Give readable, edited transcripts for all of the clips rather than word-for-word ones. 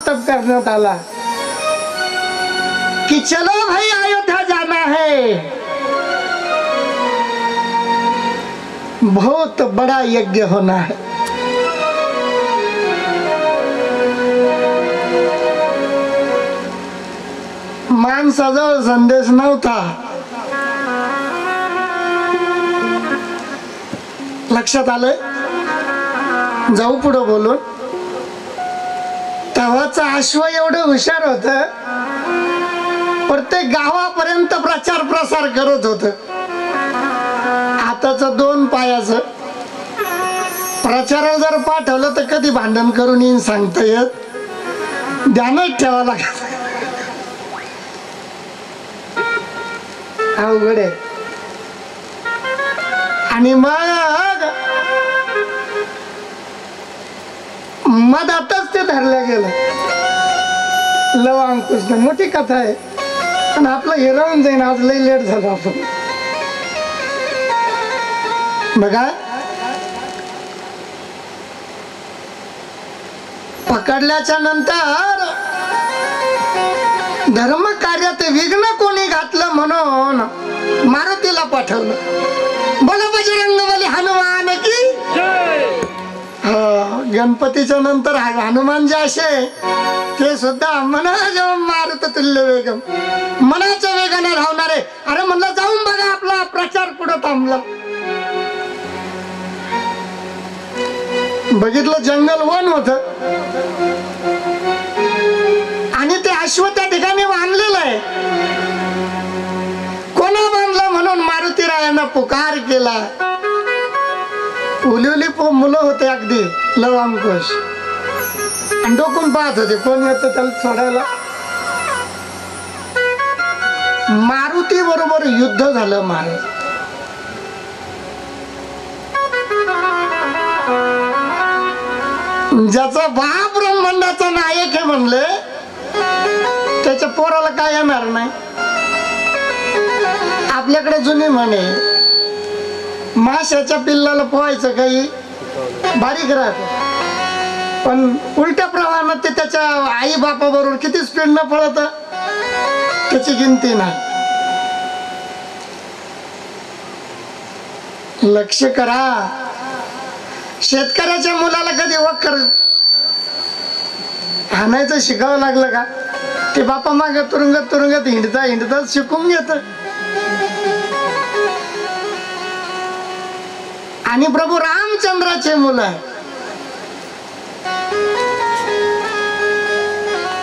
वाटप करण्यात आला कि चलो भाई अयोध्या जाना है, बहुत बड़ा यज्ञ होना है। माणसाजवळ संदेश नव्हता, लक्षात आलं? जाऊ पुढे बोलून. तेव्हाच अश्व एवढं हुशार होत, प्रत्येक गावापर्यंत प्रचार प्रसार करत होत. आताच 2 पायाचं प्रचार जर पाठवलं तर कधी भांडण करून येईन सांगता येत, ध्यानात ठेवा लागत. अवघड आहे. आणि मग मधातच ते धरलं गेलं. लव अंकुश, मोठी कथा आहे पण आपलं हे राहून जाईन. आज लई लेट झालं. आपण बघा, पकडल्याच्या नंतर धर्म कार्यात विघ्न कोणी घातलं म्हणून मारुतीला पाठवलं. बोला बजरंगबली हनुमान की जय. गणपतीच्या नंतर हनुमान जे असे ते सुद्धा म्हणा मारुत तुल्य वेगम, मनाच्या वेगाने धावणारे. अरे म्हणलं जाऊन बघा आपला प्रचार पुढे थांबला. बघितलं जंगल वन होत आणि ते अश्व त्या ठिकाणी बांधलेलं आहे. कोणा बांधलं म्हणून मारुतीरायांना पुकार केला. उली मुलं होते अगदी लव अंकुश, आणि डोकून पाहत होते कोण येतं त्याला सोडायला. मारुती बरोबर युद्ध झालं. महाराज ज्याचा बाप ब्रह्मांडाचा नायक आहे म्हणले त्याच्या पोराला काय येणार नाही. आपल्याकडे जुनी म्हणे, माशाच्या पिल्लाला पोहायचं काही बारीक राहत, पण उलट्या प्रमाणात ते त्याच्या आई बापा बरोबर किती स्पीड न पळत त्याची गिनती नाही. लक्ष करा, शेतकऱ्याच्या मुलाला कधी वखर हाणायचं शिकावं लागलं का? ते बापा मागे तुरुंगात तुरुंगात हिंडता शिकून घेत. आणि प्रभू रामचंद्राचे मुलं आहे.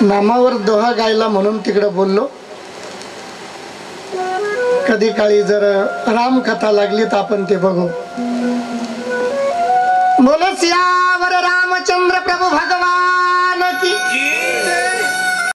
नामावर दोहा गायला म्हणून तिकडे बोललो. कधी काळी जर राम कथा लागली तर आपण ते बघू. बोलो सियावर